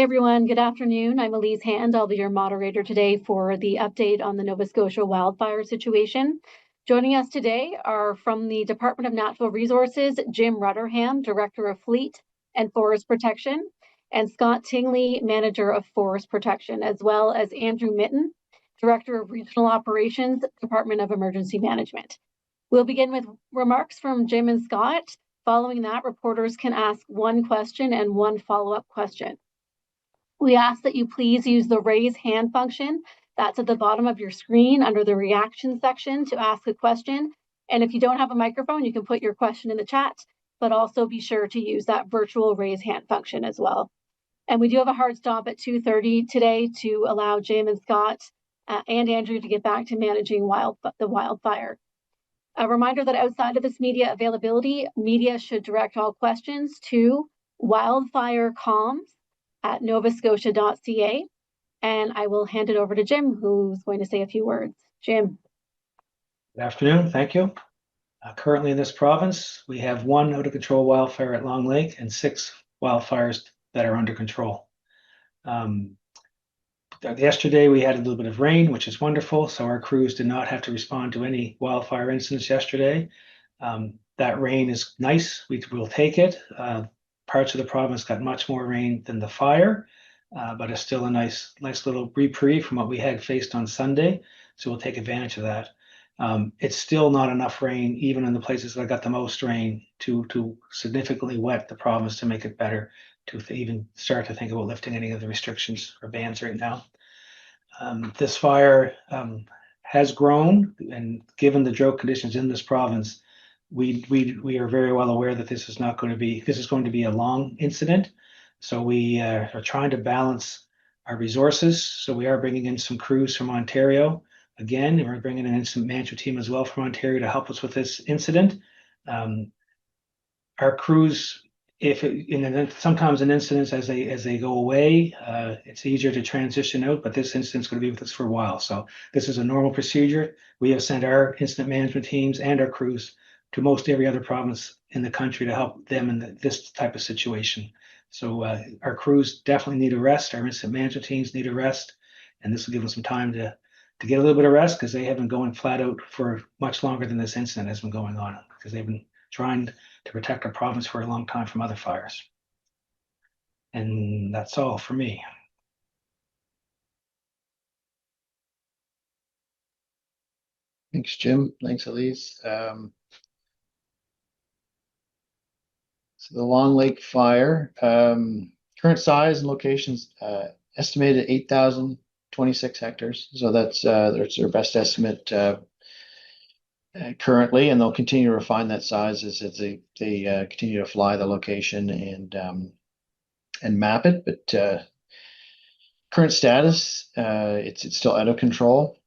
Hi, everyone. Good afternoon. I'm Elise Hand. I'll be your moderator today for the update on the Nova Scotia wildfire situation. Joining us today are from the Department of Natural Resources, Jim Rudderham, Director of Fleet and Forest Protection, and Scott Tingley, Manager of Forest Protection, as well as Andrew Mitten, Director of Regional Operations, Department of Emergency Management. We'll begin with remarks from Jim and Scott. Following that, reporters can ask one question and one follow-up question. We ask that you please use the raise hand function that's at the bottom of your screen under the reaction section to ask a question. And if you don't have a microphone, you can put your question in the chat, but also be sure to use that virtual raise hand function as well. And we do have a hard stop at 2:30 today to allow Jim and Scott and Andrew to get back to managing the wildfire. A reminder that outside of this media availability, media should direct all questions to wildfirecomms@novascotia.ca. And I will hand it over to Jim, who's going to say a few words. Jim. Good afternoon. Thank you. Currently in this province, we have one out of control wildfire at Long Lake and 6 wildfires that are under control. Yesterday, we had a little bit of rain, which is wonderful. So our crews did not have to respond to any wildfire incidents yesterday. That rain is nice. We will take it. Parts of the province got much more rain than the fire, but it's still a nice little reprieve from what we had faced on Sunday. So we'll take advantage of that. It's still not enough rain, even in the places that got the most rain, to significantly wet the province to make it better, to even start to think about lifting any of the restrictions or bans right now. This fire has grown, and given the drought conditions in this province, we are very well aware that this is going to be a long incident. So we are trying to balance our resources. So we are bringing in some crews from Ontario again, and we're bringing in an incident management team as well from Ontario to help us with this incident. Our crews, sometimes in incidents as they go away, it's easier to transition out, but this incident's going to be with us for a while. So this is a normal procedure. We have sent our incident management teams and our crews to most every other province in the country to help them in this type of situation. So our crews definitely need a rest. Our incident management teams need a rest, and this will give them some time to get a little bit of rest, because they have been going flat out for much longer than this incident has been going on, because they've been trying to protect our province for a long time from other fires. And that's all for me. Thanks, Jim. Thanks, Elise. So the Long Lake fire, current size and locations, estimated 8,026 hectares. So that's their best estimate currently, and they'll continue to refine that size as they continue to fly the location and map it. But current status, it's still out of control.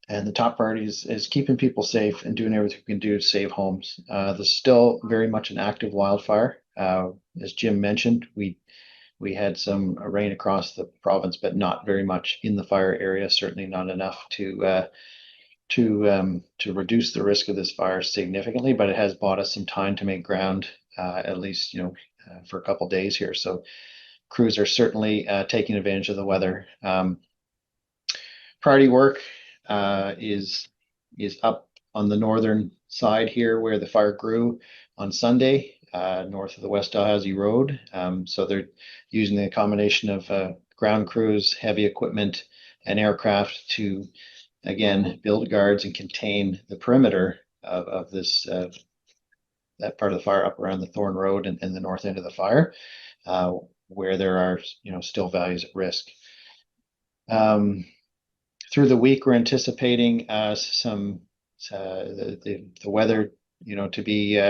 And the top priority is keeping people safe and doing everything we can do to save homes. There's still very much an active wildfire. As Jim mentioned, we had some rain across the province, but not very much in the fire area. Certainly not enough to reduce the risk of this fire significantly. But it has bought us some time to make ground, at least for a couple of days here. So crews are certainly taking advantage of the weather. Priority work is up on the northern side here where the fire grew on Sunday, north of the West Dalhousie Road. So they're using the combination of ground crews, heavy equipment, and aircraft to, again, build guards and contain the perimeter of this that part of the fire up around the Thorn Road and the north end of the fire, where there are still values at risk. Through the week, we're anticipating the weather, to be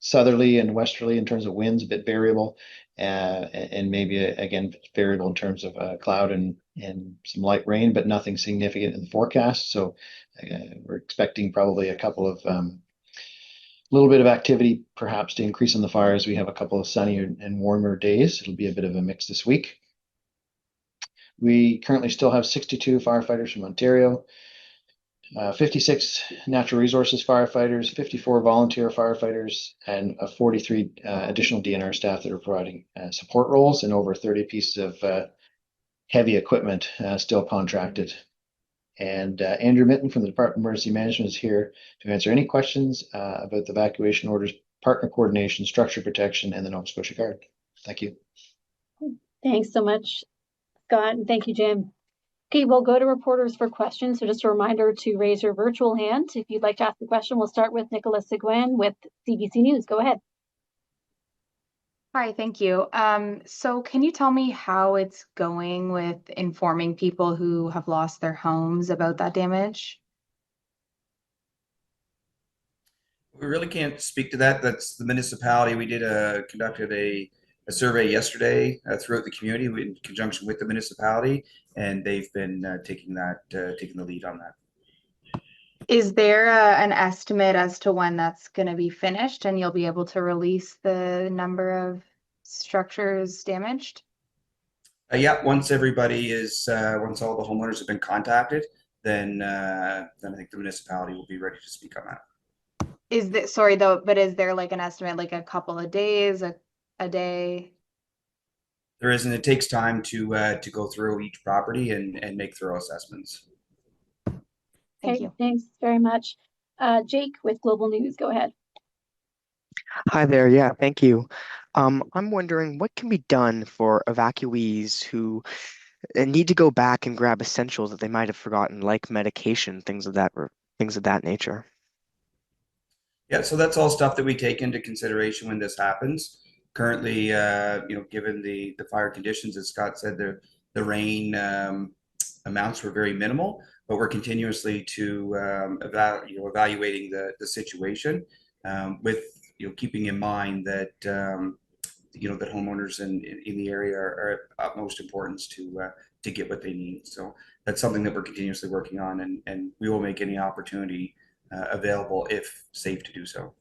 southerly and westerly in terms of winds, a bit variable, and maybe again variable in terms of cloud and some light rain, but nothing significant in the forecast. So we're expecting probably a couple of little bit of activity, perhaps, to increase on the fires. We have a couple of sunny and warmer days. It'll be a bit of a mix this week. We currently still have 62 firefighters from Ontario, 56 natural resources firefighters, 54 volunteer firefighters, and 43 additional DNR staff that are providing support roles, and over 30 pieces of heavy equipment still contracted. And Andrew Mitten from the Department of Emergency Management is here to answer any questions about the evacuation orders, partner coordination, structure protection, and the Nova Scotia Guard. Thank you. Thanks so much, Scott, and thank you, Jim. Okay, we'll go to reporters for questions. So just a reminder to raise your virtual hand. If you'd like to ask a question, we'll start with Nicholas Seguin with CBC News. Go ahead. Hi, thank you. So can you tell me how it's going with informing people who have lost their homes about that damage? We really can't speak to that. That's the municipality. We conducted a survey yesterday throughout the community in conjunction with the municipality, and they've been taking the lead on that. Is there an estimate as to when that's going to be finished and you'll be able to release the number of structures damaged? Yeah, once all the homeowners have been contacted, then I think the municipality will be ready to speak on that. But is there like an estimate, like a couple of days, a day? There isn't. It takes time to go through each property and make thorough assessments. Thank you. Thanks very much. Jake with Global News, go ahead. Hi there. Yeah, thank you. I'm wondering what can be done for evacuees who need to go back and grab essentials that they might have forgotten, like medication, things of that nature. Yeah, so that's all stuff that we take into consideration when this happens. Currently, given the fire conditions, as Scott said, the rain amounts were very minimal, but we're continuously evaluating the situation with keeping in mind that that homeowners in the area are of utmost importance to get what they need. So that's something that we're continuously working on, and we will make any opportunity available if safe to do so.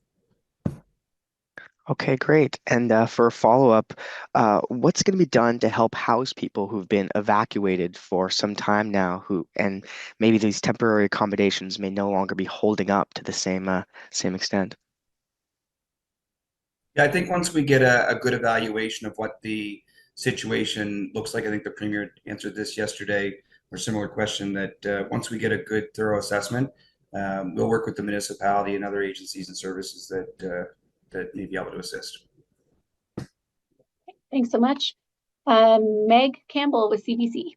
Okay, great. And for a follow-up, what's going to be done to help house people who've been evacuated for some time now, and maybe these temporary accommodations may no longer be holding up to the same extent? Yeah, I think once we get a good evaluation of what the situation looks like, I think the Premier answered this yesterday, or a similar question, that once we get a good, thorough assessment, we'll work with the municipality and other agencies and services that may be able to assist. Thanks so much. Meg Campbell with CBC.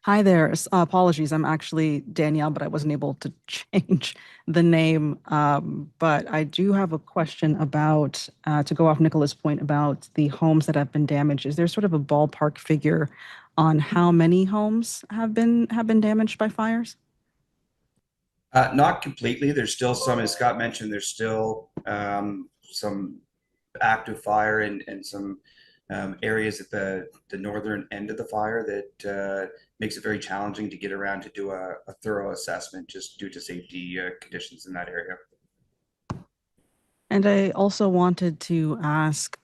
Hi there. Apologies. I'm actually Danielle, but I wasn't able to change the name. But I do have a question about, to go off Nicola's point about the homes that have been damaged. Is there sort of a ballpark figure on how many homes have been damaged by fires? Not completely. There's still some, as Scott mentioned, there's still some active fire and some areas at the northern end of the fire that makes it very challenging to get around to do a thorough assessment just due to safety conditions in that area. And I also wanted to ask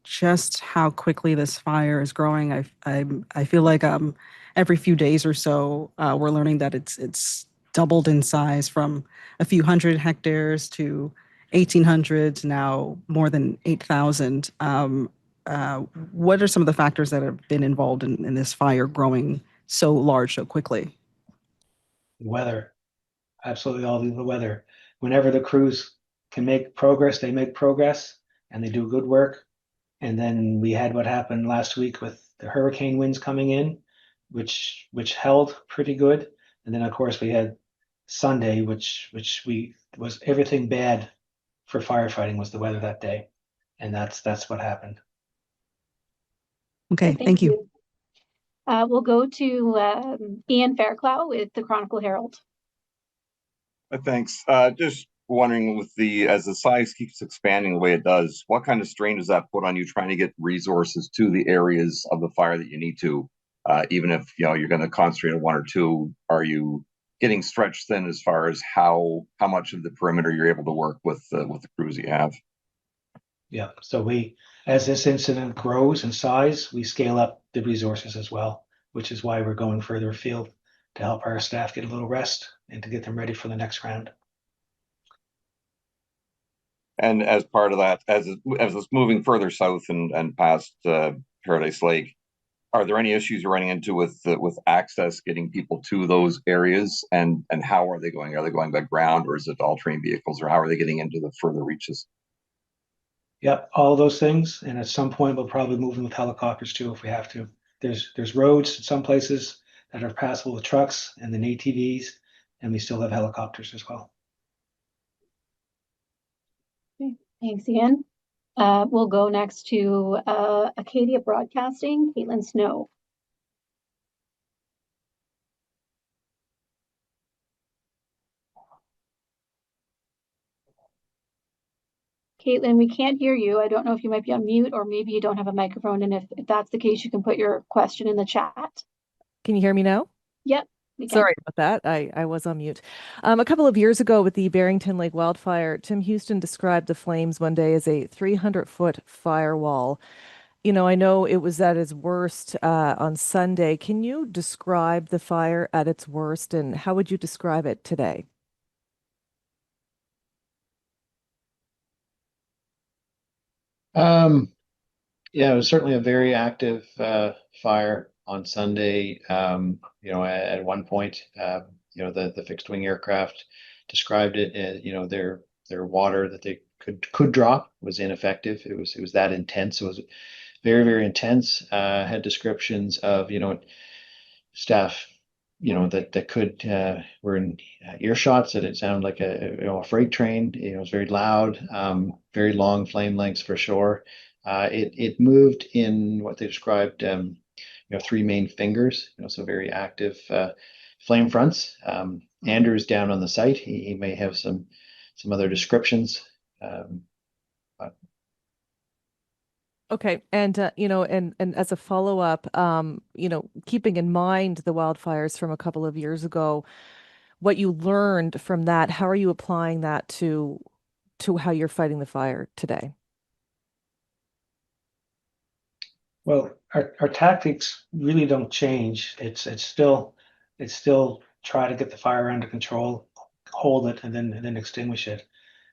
just how quickly this fire is growing. I feel like every few days or so we're learning that it's doubled in size from a few hundred hectares to 1,800 to now more than 8,000. What are some of the factors that have been involved in this fire growing so large so quickly? Weather, absolutely all the weather. Whenever the crews can make progress, they make progress and they do good work. And then we had what happened last week with the hurricane winds coming in, which held pretty good. And then of course we had Sunday, which was everything bad for firefighting was the weather that day. And that's what happened. Okay, thank you. We'll go to Ian Fairclough with the Chronicle Herald. Thanks. Just wondering, as the size keeps expanding the way it does, what kind of strain does that put on you trying to get resources to the areas of the fire that you need to? Even if you're going to concentrate on one or two, are you getting stretched thin as far as how much of the perimeter you're able to work with the crews you have? Yeah, so as this incident grows in size, we scale up the resources as well, which is why we're going further afield to help our staff get a little rest and to get them ready for the next round. And as part of that, as it's moving further south and past Paradise Lake, are there any issues you're running into with access, getting people to those areas, and how are they going? Are they going by ground, or is it all train vehicles, or how are they getting into the further reaches? Yep, all those things, and at some point we'll probably move them with helicopters too if we have to. There's roads in some places that are passable with trucks and then ATVs, and we still have helicopters as well. Okay, thanks, Ian. We'll go next to Acadia Broadcasting, Caitlin Snow. Caitlin, we can't hear you. I don't know if you might be on mute or maybe you don't have a microphone. And if that's the case, you can put your question in the chat. Can you hear me now? Yep, we can. Sorry about that. I was on mute. A couple of years ago with the Barrington Lake wildfire, Tim Houston described the flames one day as a 300-foot firewall. You know, I know it was at its worst on Sunday. Can you describe the fire at its worst, and how would you describe it today? Yeah, it was certainly a very active fire on Sunday. You know, at one point, you know, the fixed wing aircraft described it as, you know, their water that they could drop was ineffective. It was that intense. It was very, very intense. Had descriptions of, you know, staff, you know, that could were in earshots, that it sounded like a freight train. You know, it was very loud, very long flame lengths for sure. It moved in what they described, you know, three main fingers. You know, so very active flame fronts. Andrew's down on the site. He may have some other descriptions. Okay, and you know, and as a follow-up, you know, keeping in mind the wildfires from a couple of years ago, what you learned from that, how are you applying that to how you're fighting the fire today? Well, our tactics really don't change. It's still try to get the fire under control, hold it, and then extinguish it.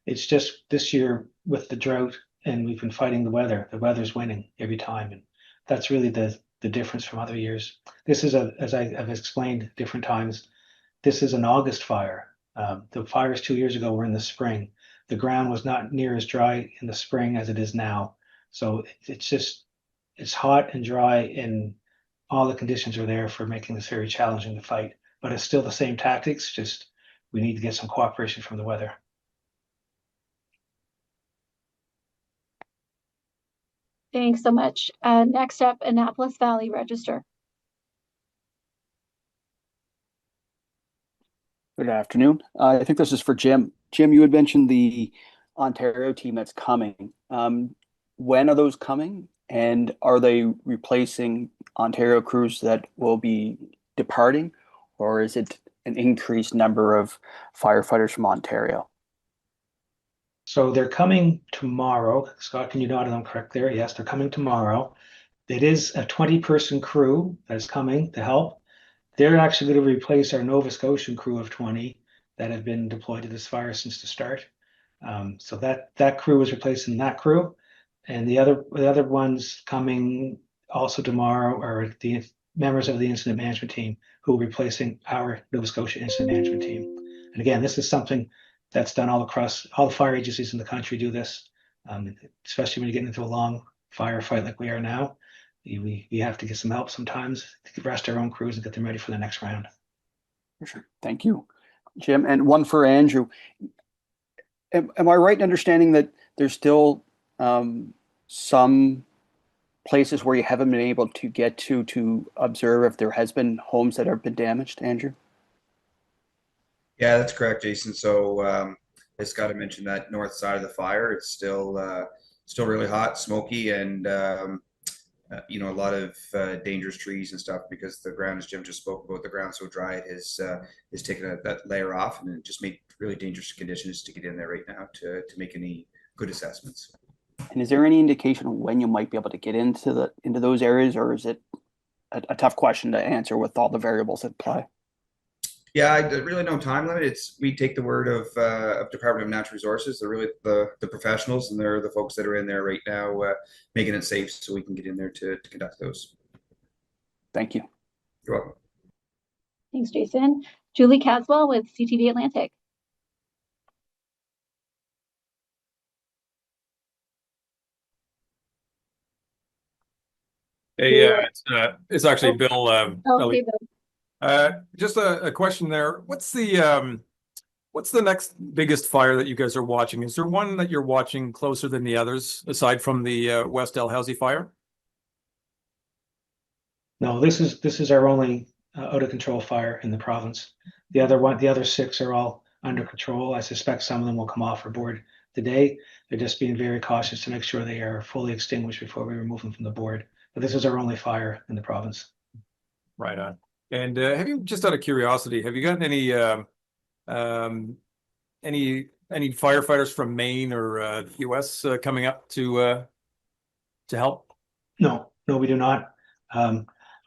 It's just this year with the drought, and we've been fighting the weather. The weather's winning every time, and that's really the difference from other years. This is as I've explained different times, this is an August fire. The fires 2 years ago were in the spring. The ground was not near as dry in the spring as it is now. So it's hot and dry, and all the conditions are there for making this very challenging to fight. But it's still the same tactics, just we need to get some cooperation from the weather. Thanks so much. Next up, Annapolis Valley Register. Good afternoon. I think this is for Jim. Jim, you had mentioned the Ontario team that's coming. When are those coming? And are they replacing Ontario crews that will be departing? Or is it an increased number of firefighters from Ontario? So they're coming tomorrow. Scott, can you nod if I'm correct there? Yes, they're coming tomorrow. It is a 20-person crew that's coming to help. They're actually going to replace our Nova Scotian crew of 20 that have been deployed to this fire since the start. So that crew is replacing that crew. And the other ones coming also tomorrow are the members of the incident management team who are replacing our Nova Scotia incident management team. And again, this is something that's done all across all the fire agencies in the country do this, especially when you get into a long firefight like we are now. We have to get some help sometimes to rest our own crews and get them ready for the next round. For sure. Thank you, Jim. And one for Andrew. Am I right in understanding that there's still some places where you haven't been able to get to observe if there has been homes that have been damaged, Andrew? Yeah, that's correct, Jason. So as Scott had mentioned, that north side of the fire, it's still really hot, smoky, and you know, a lot of dangerous trees and stuff, because the ground, as Jim just spoke about, the ground so dry it has taken that layer off, and it just made really dangerous conditions to get in there right now to make any good assessments. And is there any indication when you might be able to get into those areas, or is it a tough question to answer with all the variables at play? Yeah, really no time limit. We take the word of Department of Natural Resources. They're really the professionals, and they're the folks that are in there right now, making it safe so we can get in there to conduct those. Thank you. You're welcome. Thanks, Jason. Julie Caswell with CTV Atlantic. Hey, it's actually Bill. Okay, Bill. Just a question there. What's the next biggest fire that you guys are watching? Is there one that you're watching closer than the others, aside from the West Dalhousie fire? No, this is our only out of control fire in the province. The other 6 are all under control. I suspect some of them will come off our board today. They're just being very cautious to make sure they are fully extinguished before we remove them from the board. But this is our only fire in the province. Right on. And have you, just out of curiosity, have you gotten any firefighters from Maine or US coming up to help? No, we do not.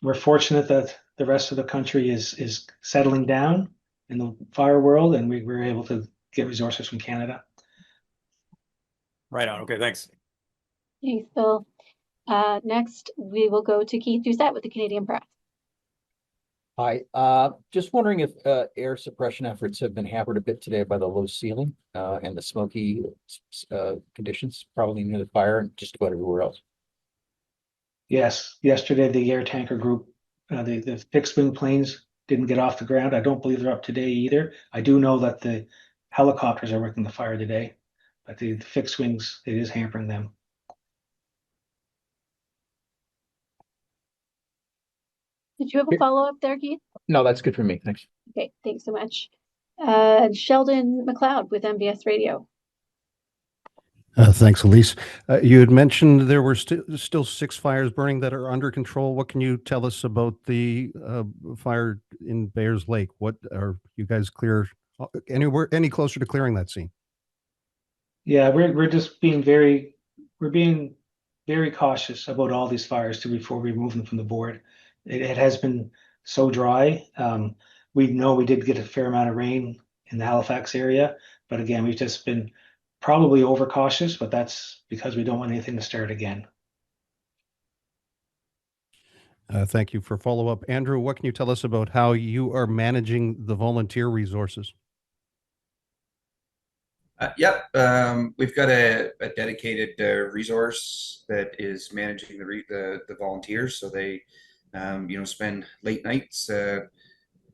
We're fortunate that the rest of the country is settling down in the fire world, and we're able to get resources from Canada. Right on. Okay, thanks. Thanks, Bill. Next, we will go to Keith Doucette with the Canadian Press. Hi, just wondering if air suppression efforts have been hampered a bit today by the low ceiling and the smoky conditions, probably near the fire and just about everywhere else. Yes, yesterday the air tanker group, the fixed wing planes didn't get off the ground. I don't believe they're up today either. I do know that the helicopters are working the fire today, but the fixed wings, it is hampering them. Did you have a follow-up there, Keith? No, that's good for me. Thanks. Okay, thanks so much. Sheldon McLeod with MBS Radio. Thanks, Elise. You had mentioned there were still 6 fires burning that are under control. What can you tell us about the fire in Bayers Lake? What are you guys any closer to clearing that scene? Yeah, we're just being very cautious about all these fires before we remove them from the board. It has been so dry. We know we did get a fair amount of rain in the Halifax area, but again, we've just been probably overcautious, but that's because we don't want anything to start again. Thank you for follow-up. Andrew, what can you tell us about how you are managing the volunteer resources? Yep, we've got a dedicated resource that is managing the volunteers, so they spend late nights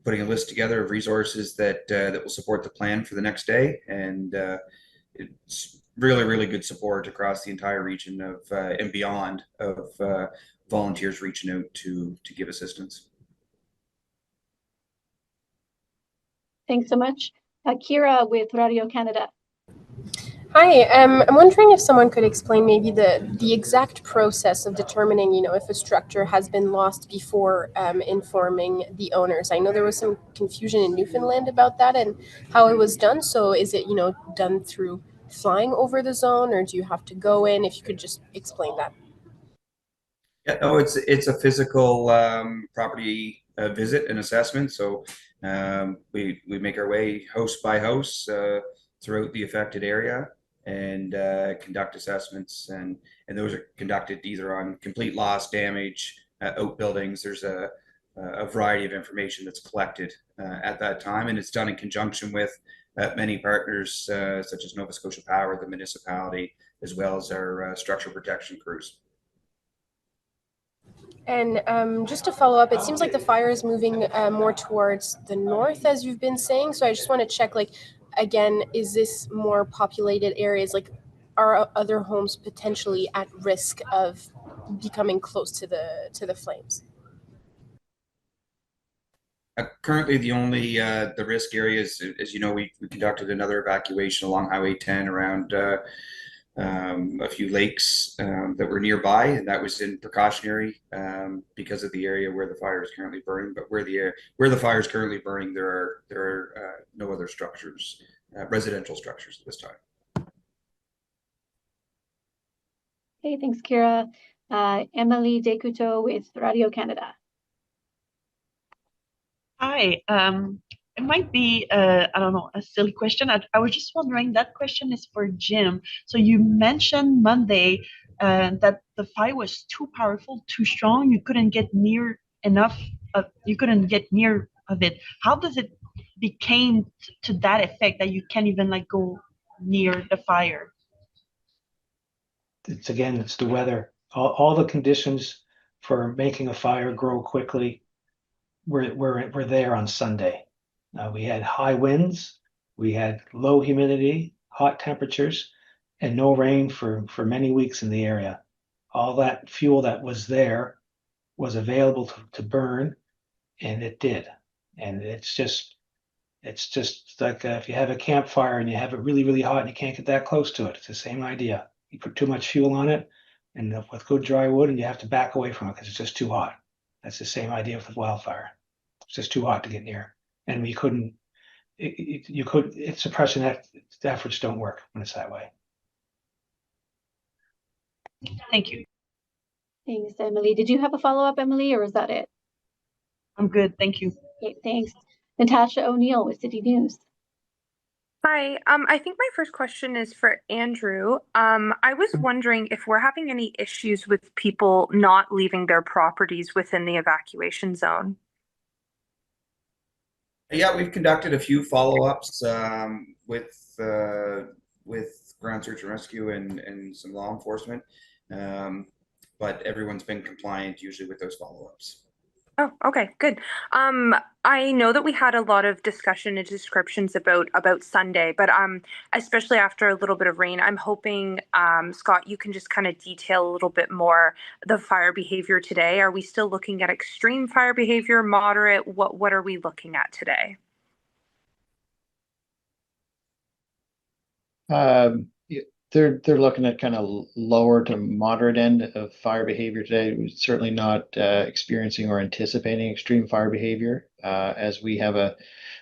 putting a list together of resources that will support the plan for the next day, and it's really good support across the entire region of and beyond of volunteers reaching out to give assistance. Thanks so much. Kira with Radio Canada. Hi, I'm wondering if someone could explain maybe the exact process of determining, if a structure has been lost before informing the owners. I know there was some confusion in Newfoundland about that and how it was done. So is it, done through flying over the zone, or do you have to go in? If you could just explain that. Yeah, no, it's a physical property visit and assessment. So we make our way house by house throughout the affected area and conduct assessments, and those are conducted either on complete loss, damage, outbuildings. There's a variety of information that's collected at that time, and it's done in conjunction with many partners such as Nova Scotia Power, the municipality, as well as our structural protection crews. And just to follow up, it seems like the fire is moving more towards the north, as you've been saying. So I just want to check, again, is this more populated areas? Are other homes potentially at risk of becoming close to the flames? Currently, the only the risk areas, as you know, we conducted another evacuation along Highway 10 around a few lakes that were nearby, and that was in precautionary because of the area where the fire is currently burning. But where the fire is currently burning, there are no other structures, residential structures at this time. Okay, thanks, Kira. Emily Descouteaux with Radio Canada. Hi. It might be, I don't know, a silly question. I was just wondering, that question is for Jim. So you mentioned Monday that the fire was too powerful, too strong. You couldn't get near enough you couldn't get near of it. How does it became to that effect that you can't even like go near the fire? It's the weather. All the conditions for making a fire grow quickly were there on Sunday. We had high winds, we had low humidity, hot temperatures, and no rain for many weeks in the area. All that fuel that was there was available to burn, and it did. And it's just like if you have a campfire and you have it really, really hot and you can't get that close to it. It's the same idea. You put too much fuel on it and with good dry wood, and you have to back away from it because it's just too hot. That's the same idea with wildfire. It's just too hot to get near. And we couldn't, suppression efforts don't work when it's that way. Thank you. Thanks, Emily. Did you have a follow-up, Emily, or is that it? I'm good. Thank you. Okay, thanks. Natasha O'Neill with City News. Hi, I think my first question is for Andrew. I was wondering if we're having any issues with people not leaving their properties within the evacuation zone. Yeah, we've conducted a few follow-ups with ground search and rescue and some law enforcement, but everyone's been compliant usually with those follow-ups. Oh, okay, good. I know that we had a lot of discussion and descriptions about Sunday, but especially after a little bit of rain, I'm hoping, Scott, you can just kind of detail a little bit more the fire behavior today. Are we still looking at extreme fire behavior, moderate? What are we looking at today? They're looking at kind of lower to moderate end of fire behavior today. We're certainly not experiencing or anticipating extreme fire behavior. As we have a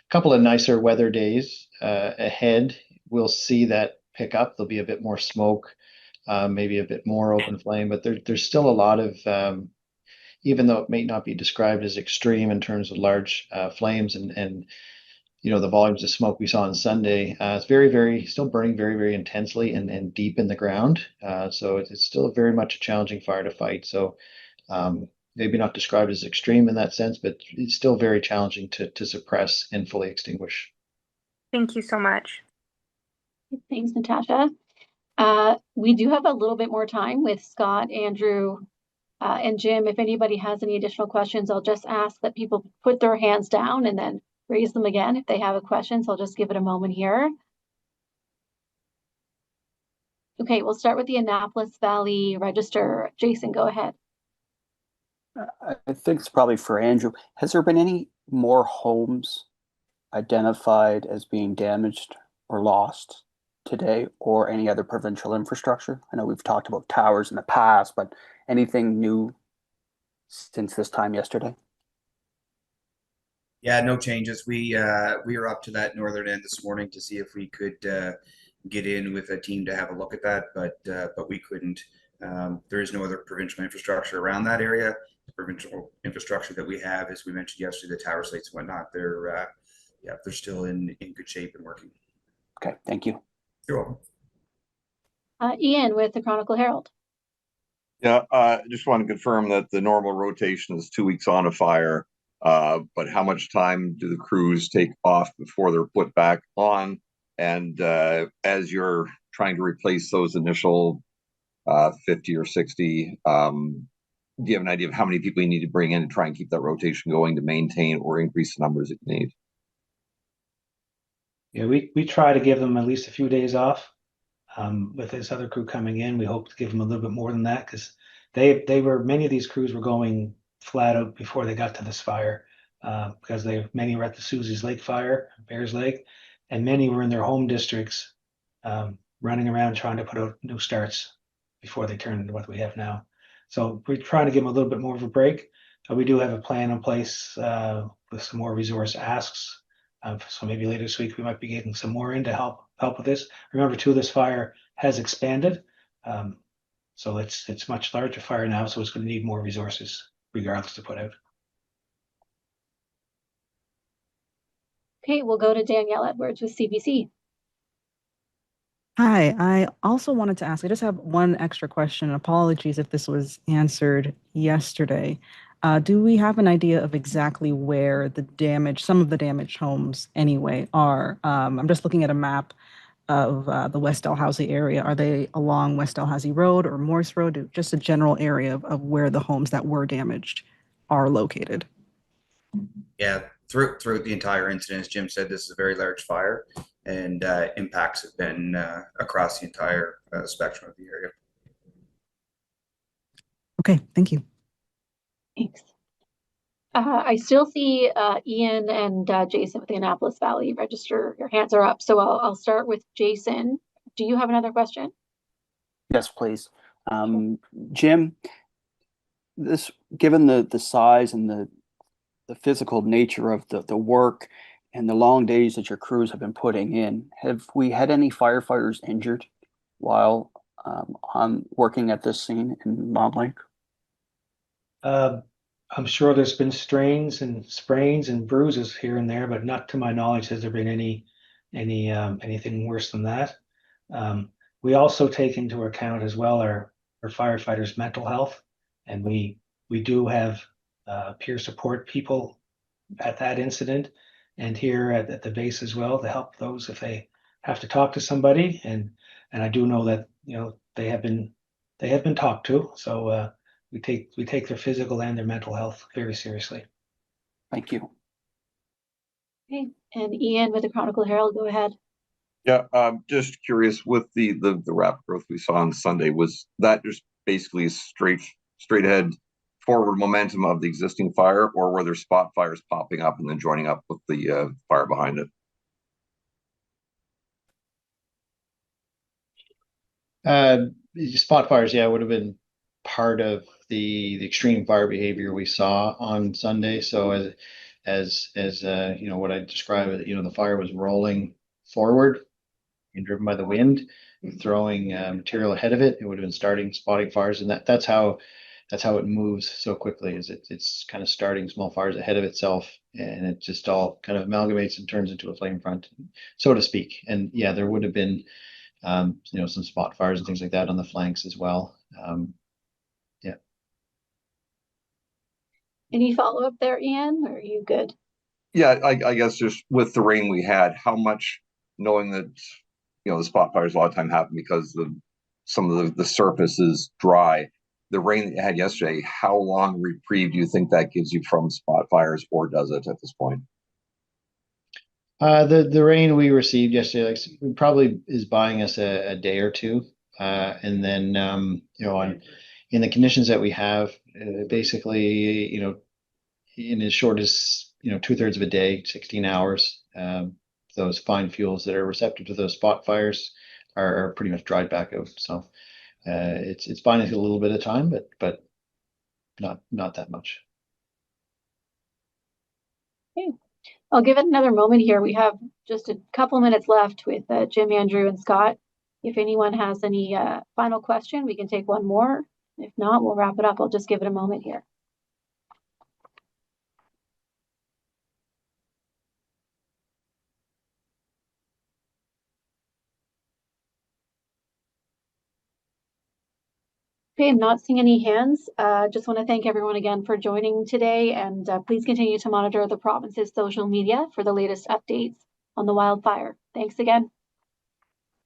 couple of nicer weather days ahead, we'll see that pick up. There'll be a bit more smoke, maybe a bit more open flame, but there's still a lot of, even though it may not be described as extreme in terms of large flames and the volumes of smoke we saw on Sunday, it's still burning very, very intensely and deep in the ground. So it's still very much a challenging fire to fight. So maybe not described as extreme in that sense, but it's still very challenging to suppress and fully extinguish. Thank you so much. Thanks, Natasha. We do have a little bit more time with Scott, Andrew, and Jim. If anybody has any additional questions, I'll just ask that people put their hands down and then raise them again if they have a question. So I'll just give it a moment here. Okay, we'll start with the Annapolis Valley Register. Jason, go ahead. I think it's probably for Andrew. Has there been any more homes identified as being damaged or lost today, or any other provincial infrastructure? I know we've talked about towers in the past, but anything new since this time yesterday? Yeah, no changes. We were up to that northern end this morning to see if we could get in with a team to have a look at that, but we couldn't. There is no other provincial infrastructure around that area. The provincial infrastructure that we have, as we mentioned yesterday, the tower sites and whatnot, they're still in good shape and working. Okay, thank you. You're welcome. Ian with the Chronicle Herald. Yeah, I just want to confirm that the normal rotation is 2 weeks on a fire. But how much time do the crews take off before they're put back on? And as you're trying to replace those initial 50 or 60, do you have an idea of how many people you need to bring in to try and keep that rotation going to maintain or increase the numbers that you need? Yeah, we try to give them at least a few days off. With this other crew coming in, we hope to give them a little bit more than that, because many of these crews were going flat out before they got to this fire, because many were at the Susie's Lake fire, Bears Lake, and many were in their home districts, running around trying to put out new starts before they turn into what we have now. So we're trying to give them a little bit more of a break. We do have a plan in place with some more resource asks. So maybe later this week we might be getting some more in to help with this. Remember too, this fire has expanded. So it's much larger fire now, so it's going to need more resources regardless to put out. Okay, we'll go to Danielle Edwards with CBC. Hi, I also wanted to ask, I just have one extra question. Apologies if this was answered yesterday. Do we have an idea of exactly where some of the damaged homes anyway are? I'm just looking at a map of the West Dalhousie area. Are they along West Dalhousie Road or Morse Road? Just a general area of where the homes that were damaged are located. Yeah, throughout the entire incident, as Jim said, this is a very large fire, and impacts have been across the entire spectrum of the area. Okay, thank you. Thanks. I still see Ian and Jason with the Annapolis Valley Register. Your hands are up, so I'll start with Jason. Do you have another question? Yes, please. Jim, given the size and the physical nature of the work and the long days that your crews have been putting in, have we had any firefighters injured while on working at this scene in Long Lake? I'm sure there's been strains and sprains and bruises here and there, but not to my knowledge has there been anything worse than that. We also take into account as well our firefighters' mental health, and we do have peer support people at that incident and here at the base as well to help those if they have to talk to somebody. And I do know that they have been talked to, so we take their physical and their mental health very seriously. Thank you. Okay, and Ian with the Chronicle Herald, go ahead. Yeah, just curious with the rapid growth we saw on Sunday, was that just basically straight ahead forward momentum of the existing fire, or were there spot fires popping up and then joining up with the fire behind it? Spot fires, yeah, would have been part of the extreme fire behavior we saw on Sunday. So as what I described, the fire was rolling forward and driven by the wind, throwing material ahead of it. It would have been spotting fires, and that's how it moves so quickly. It's kind of starting small fires ahead of itself, and it just all kind of amalgamates and turns into a flame front, so to speak. And yeah, there would have been some spot fires and things like that on the flanks as well. Yeah. Any follow-up there, Ian, or are you good? Yeah, I guess just with the rain we had, how much, knowing that the spot fires a lot of time happen because some of the surface is dry. The rain that you had yesterday, how long reprieve do you think that gives you from spot fires, or does it at this point? The rain we received yesterday, probably is buying us a day or two, and then in the conditions that we have, basically in as short as 2/3 of a day, 16 hours, those fine fuels that are receptive to those spot fires are pretty much dried back out. So it's buying us a little bit of time, but not that much. Okay. I'll give it another moment here. We have just a couple minutes left with Jim, Andrew, and Scott. If anyone has any final question, we can take one more. If not, we'll wrap it up. I'll just give it a moment here. Okay, I'm not seeing any hands. Just want to thank everyone again for joining today, and please continue to monitor the province's social media for the latest updates on the wildfire. Thanks again.